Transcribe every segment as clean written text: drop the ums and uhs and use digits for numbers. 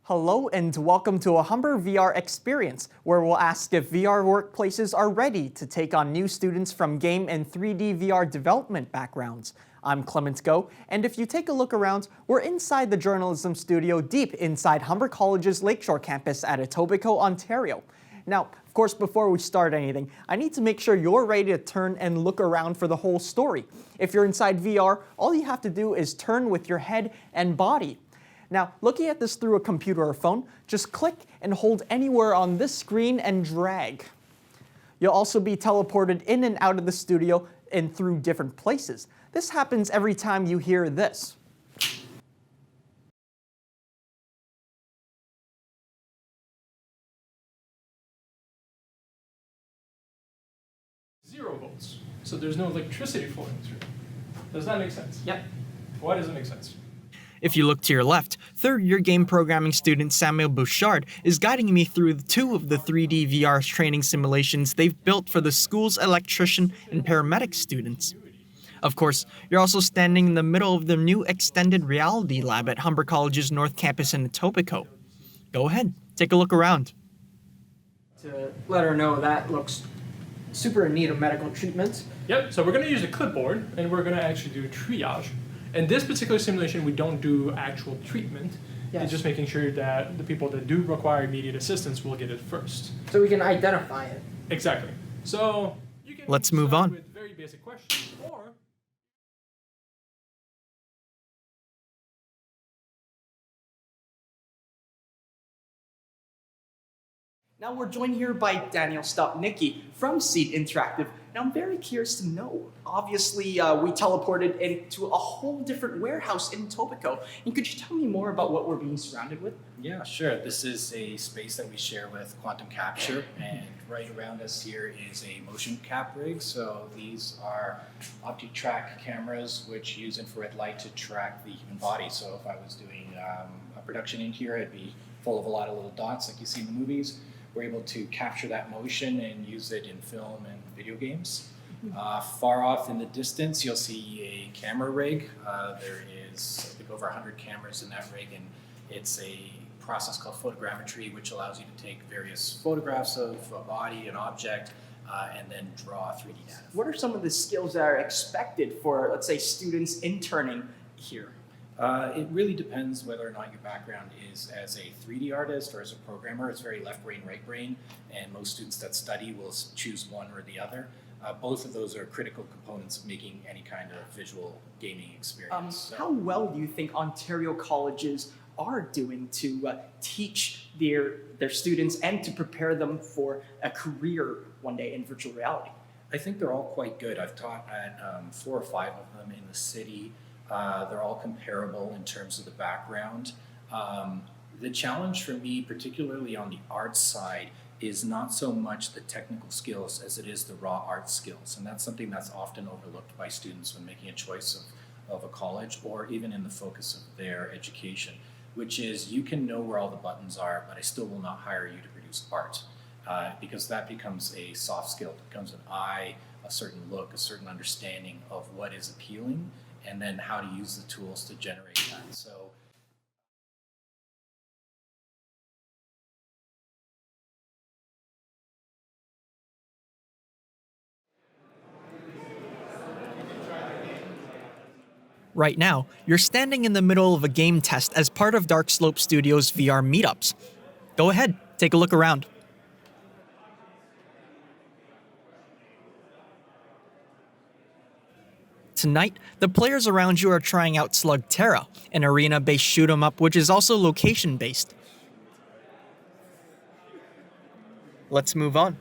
Hello and welcome to a Humber VR experience, where we'll ask if VR workplaces are ready to take on new students from game and 3D VR development backgrounds. I'm Clement Go, and if you take a look around, we're inside the journalism studio deep inside Humber College's Lakeshore campus at Etobicoke, Ontario. Now, of course, before we start anything, I need to make sure you're ready to turn and look around for the whole story. If you're inside VR, all you have to do is turn with your head and body. Now, looking at this through a computer or phone, just click and hold anywhere on this screen and drag. You'll also be teleported in and out of the studio and through different places. This happens every time you hear this. 0 volts. So there's no electricity flowing through. Does that make sense? Yep. Why does it make sense? If you look to your left, third-year game programming student Samuel Bouchard is guiding me through 2 of the 3D VR training simulations they've built for the school's electrician and paramedic students. Of course, you're also standing in the middle of the new extended reality lab at Humber College's North Campus in Etobicoke. Go ahead, take a look around. To let her know that looks super in need of medical treatment. Yep, so we're going to use a clipboard and we're going to actually do triage. In this particular simulation, we don't do actual treatment. Yes. It's just making sure that the people that do require immediate assistance will get it first. So we can identify it. Exactly. So you can Let's move start on. with very basic questions, or Now we're joined here by Daniel Stopnicki from Seed Interactive. Now I'm very curious to know, obviously we teleported into a whole different warehouse in Etobicoke. And could you tell me more about what we're being surrounded with? Yeah, sure. This is a space that we share with Quantum Capture, and right around us here is a motion cap rig. So these are OptiTrack cameras which use infrared light to track the human body. So if I was doing a production in here, it'd be full of a lot of little dots like you see in the movies. We're able to capture that motion and use it in film and video games. Far off in the distance, you'll see a camera rig. There is, I think, over 100 cameras in that rig, and it's a process called photogrammetry, which allows you to take various photographs of a body, an object, and then draw 3D data. What are some of the skills that are expected for, let's say, students interning here? It really depends whether or not your background is as a 3D artist or as a programmer. It's very left brain, right brain, and most students that study will choose one or the other. Both of those are critical components of making any kind of visual gaming experience. How well do you think Ontario colleges are doing to teach their students and to prepare them for a career one day in virtual reality? I think they're all quite good. I've taught at 4 or 5 of them in the city. They're all comparable in terms of the background. The challenge for me, particularly on the art side, is not so much the technical skills as it is the raw art skills. And that's something that's often overlooked by students when making a choice of a college or even in the focus of their education, which is you can know where all the buttons are, but I still will not hire you to produce art. Because that becomes a soft skill. It becomes an eye, a certain look, a certain understanding of what is appealing, and then how to use the tools to generate that. So Right now, you're standing in the middle of a game test as part of Dark Slope Studios' VR meetups. Go ahead, take a look around. Tonight, the players around you are trying out Slug Terra, an arena-based shoot-'em-up which is also location-based. Let's move on.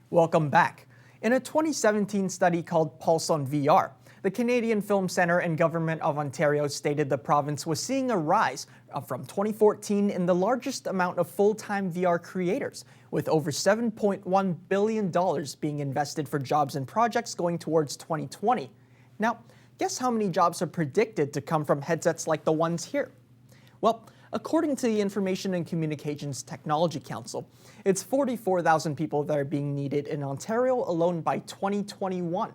Welcome back. In a 2017 study called Pulse on VR, the Canadian Film Centre and Government of Ontario stated the province was seeing a rise from 2014 in the largest amount of full-time VR creators, with over $7.1 billion being invested for jobs and projects going towards 2020. Now, guess how many jobs are predicted to come from headsets like the ones here? Well, According to the Information and Communications Technology Council, it's 44,000 people that are being needed in Ontario alone by 2021.